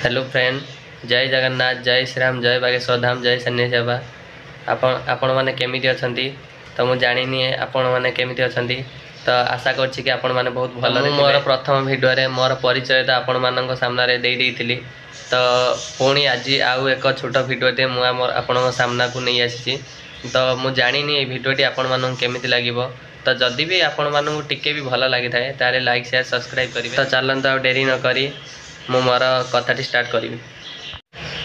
Hello friend, जय जगन्नाथ, जय श्रीराम, जय बागेश्वर धाम, जय सन्यासी बाबा। आपण मैंने केमिति अछंती तो मु जानिनी आपण मैंने केमिति अछंती तो आशा करछि कि आपण मैंने बहुत भल रे मोर प्रथम वीडियो रे मोर परिचय तो आपण मानक सामना रे देई देइथिली। तो पुणी आज आउ एक छोट वीडियो दे मु आपण सामना को नहीं आसी। तो मु जानिनी ए वीडियोटी आपण मानक केमिति लागिवो। तो जदि भी आपण मानक टिके भी भल लागि थाए तारे लाइक शेयर सब्सक्राइब करिवे। तो चलंत आ डेरी न करी मु मोर कथाटी स्टार्ट करी।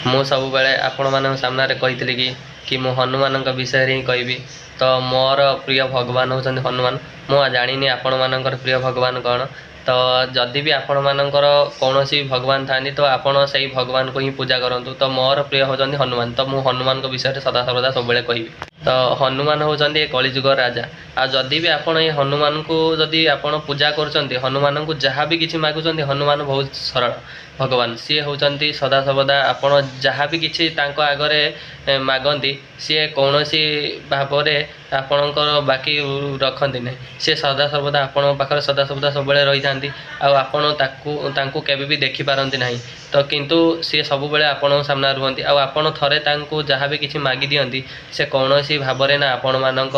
मु सब बेले आपण मान सामने कही कि मु हनुमान विषय ही कहबी। तो मोर प्रिय भगवान होचंदी हनुमान। मु जानिनी आपण मानकर प्रिय भगवान कौन। तो जदि भी आपण मानकर कौनसी भगवान थानी तो आपण से भगवान को ही पूजा करंतु। तो मोर प्रिय होचंदी हनुमान। तो मु हनुमान को विषय सदा सर्वदा सब बेले कहबी। तो हनुमान होचंदी कलिजुग राजा। आ जदि भी आपण ये हनुमान को जदि आपण पूजा करचंती, हनुमान को जहाँ भी किछि मागुचंती, हनुमान बहुत सरल भगवान। सी होचंती सदा सर्वदा आपण जहाँ भी किछि तांको आगरे मागंती सी कौनसी भाव में आपणकर बाकी रखती नहीं। सी सदा सर्वदा आपण पाखरे सदा सर्वदा सब रही थांती। आपण तांको केबे भी देखि पारंती नहीं। तो किंतु सी सब बेले आपण सामना रुहंती। आपण थरे तांको जहाँ भी किछि मागी दियंती से कौनसी भाव में ना आपण मानक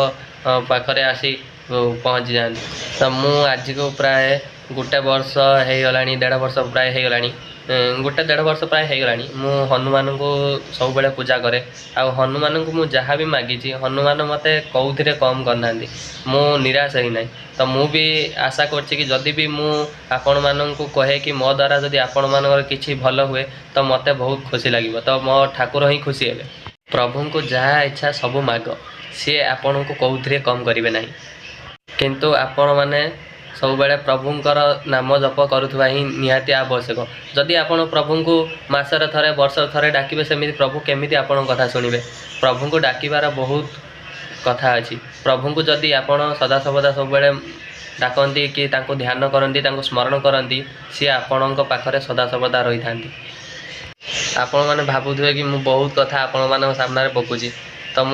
पाखरे आसी पहुँची जाती। तो मु आज को प्राय गोटे वर्ष हो गलानी, 1.5 वर्ष प्राय हो गलानी, 1.5 वर्ष प्राय हो गलानी मु हनुमान को सब बेले पूजा करे। आ हनुमान को मु जहाँ भी मागिची हनुमान मते कौथिरे कम करना। मु निराश ही नहीं। तो मु भी आशा करछि कि जदि भी मु आपण मानन को कहे कि मो द्वारा जदि आपण मानकर किछि भल हुए तो मते बहुत खुशी लागिवो। तो मो ठाकुर ही खुशी हेबे। प्रभु को जहाँ इच्छा सब माग, सी आपण को कौथिरे कम करिवे नहीं। किंतु आपण माने सब बेले प्रभुंकर नाम जप करुवा ही निहाती आवश्यक। जदि आपण प्रभु को मासरे थरे वर्ष थरे डाकिबे सेमिति प्रभु केमिति आपण कथा सुनिबे। प्रभु को डाकिबार बहुत कथा अछि। प्रभु को जदि आपण सदा सर्वदा सब बेले डाकंती कि तांको ध्यान करंती, तांको स्मरण करंती, सी आपणक पाखरे सदा सर्वदा रही थांती। आपण माने भाबुथिबे कि मु बहुत कथा आपण मानक सामने पकुची। तो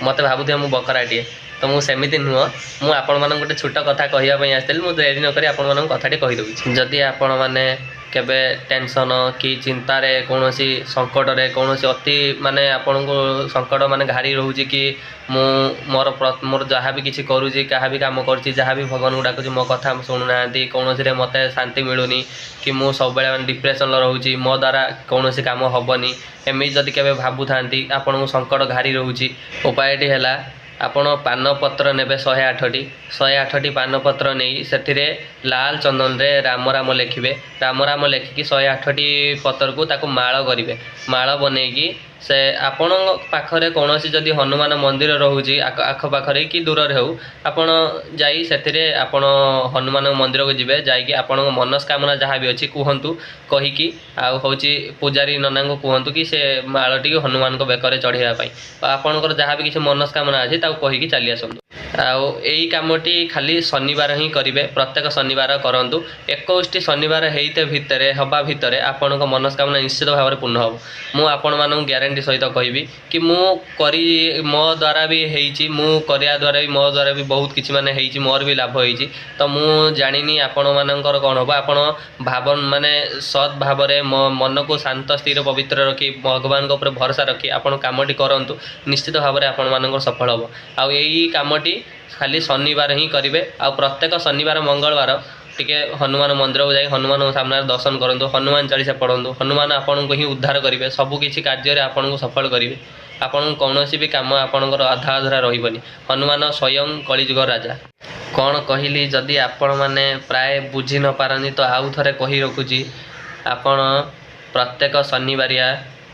मते भाबुथिबे मु बकराटिए। तो मु सेमिति नुह। मु आपण मानक गोटे छोट कथा कहवाई आसती। मु देरी न करी आपण मानक कथाटी कहीदे। जदि आपण माने केबे टेंशन कि चिंतार कौन संकट रे कौन अति माने आपण को संकट माने घारी रोचे कि मोर जहाँ भी किसी करुँची, क्या भी कम कर जहाँ भी भगवान को डाकुची मो कथा शुणुना कौन मत शांति मिलूनी कि मु सब बेले डिप्रेशन रोचे, मो द्वारा कौन काम हेनी एमती जदि के भावु था आपन को संकट घारी रोचे। उपायटी है आपण पान पत्र नेबे 108टी पान पत्र नहीं से लाल चंदन रे राम राम लिखिबे। राम राम लिखिकी 108टी पत्र को ताको माळ करिवे। माळ बनेगी से आपण पाखरे कौन जदि हनुमान मंदिर रोचे आख पाखरे कि दूर रे हो आपण जाई सेथिरे आपण हनुमान मंदिर को जिबे। जाइकी आपण मनस्कामना जहाँ भी अच्छी कहतु कहीकि आउची पूजारी नना को कहतु कि से माळटी हनुमान को बेकरे चढ़ाई आपणकर जहाँ भी किसी मनस्कामना अच्छी कहीकि चली आसतु। आई कामटी खाली शनिवार ही करेंगे। प्रत्येक शनिवार करूँ। 21टी शनिवार हेते भितर हवा भितर आपण मनस्कामना निश्चित भाव में पूर्ण हम। मु आपण मानक ग्यारंटी सहित कहबी कि मो द्वारा भी होती, मु करया द्वारा भी मो द्वारा भी बहुत किसी माने होती, मोर भी लाभ होती। तो मु जानिनी आपण मानकर कौन हम। आपण भावन माने सत् भाव में मन को शांत स्थिर पवित्र रखी भगवान ऊपर भरोसा रखी आपण कामटी करूँ। निश्चित भाव में आपण मानकर सफल हम। आई कामटी खाली शनिवार ही करेंगे। आ प्रत्येक शनिवार मंगलवार टिके हनुमान मंदिर को जाए हनुमान सामने दर्शन करूँ, हनुमान चालीसा पढ़ु। हनुमान आपन को ही उद्धार करेंगे। सबू किसी कार्य आपन को सफल करेंगे। आपन कौन भी कम आपणकर अधा अधरा रही। हनुमान स्वयं कलिजुग राजा। कौन कहली जदि आपण मैंने प्राय बुझी न पारनी तो आउ थे कही रखुची। आपण प्रत्येक शनिवारिया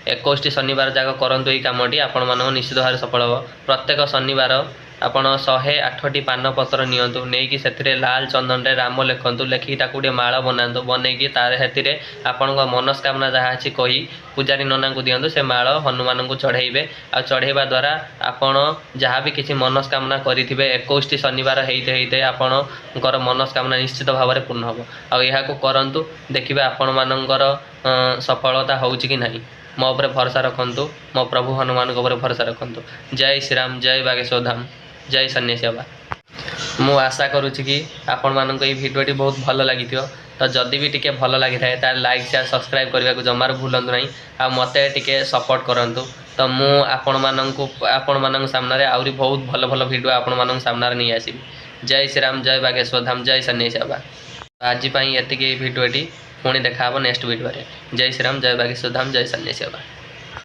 21टी शनिवार जाक करूँ। ये कमटी आपण मान निश्चित भाव सफल हम। प्रत्येक शनिवार आपण 108टी पान पत्र नियंतु नेकी से लाल चंदन रे राम लिखतु। लिखिकी ताकू माळ बनातु। बनईकी तार हेतिरे आपण मनस्कामना जहाँ अच्छी कही पूजारी नना को दिंतु। से माळ हनुमान को चढ़ाइबे। आ चढ़ाइबा द्वारा आपण जहाँ भी किसी मनस्कामना करेंगे 21टी शनिवार होते आपणकर मनस्कामना निश्चित भाव में पूर्ण हम। आ करंतु देखिए आपण मानकर सफलता होउची कि नहीं। मो उपर भरोसा रखंतु। मो प्रभु हनुमान को भरोसा रखंतु। जय श्रीराम, जय बागेश्वर धाम, जय सन्यासी बाबा। ମୁଁ ଆଶା କରୁଛି କି ଆପଣମାନଙ୍କୁ ଏଇ ଭିଡ଼ିଓଟି ବହୁତ ଭଲ ଲାଗିଥିବ। ତ ଯଦି ବି ଟିକେ ଭଲ ଲାଗିଥାଏ ତାହେଲେ ଲାଇକ୍ ସେୟାର ସବସ୍କ୍ରାଇବ୍ କରିବାକୁ ଜମାରୁ ଭୁଲନ୍ତୁ ନାହିଁ। ଆଉ ମୋତେ ଟିକେ ସପୋର୍ଟ କରନ୍ତୁ। ତ ମୁଁ ଆପଣମାନଙ୍କ ସାମ୍ନାରେ ଆହୁରି ବହୁତ ଭଲ ଭଲ ଭିଡ଼ିଓ ଆପଣମାନଙ୍କ ସାମ୍ନାରେ ନେଇ ଆସିବି। ଜୟ ଶ୍ରୀରାମ, ଜୟ ବାଗେଶ୍ୱର ଧାମ, ଜୟ ସନ୍ନ୍ୟାସୀ ବାବା। ଆଜି ପାଇଁ ଏତିକି ଏଇ ଭିଡ଼ିଓଟି। ପୁଣି ଦେଖା ହେବ ନେକ୍ସଟ ଭିଡ଼ିଓରେ। ଜୟ ଶ୍ରୀରାମ, ଜୟ ବାଗେଶ୍ୱର ଧାମ, ଜୟ ସନ୍ନ୍ୟାସୀ ବାବା।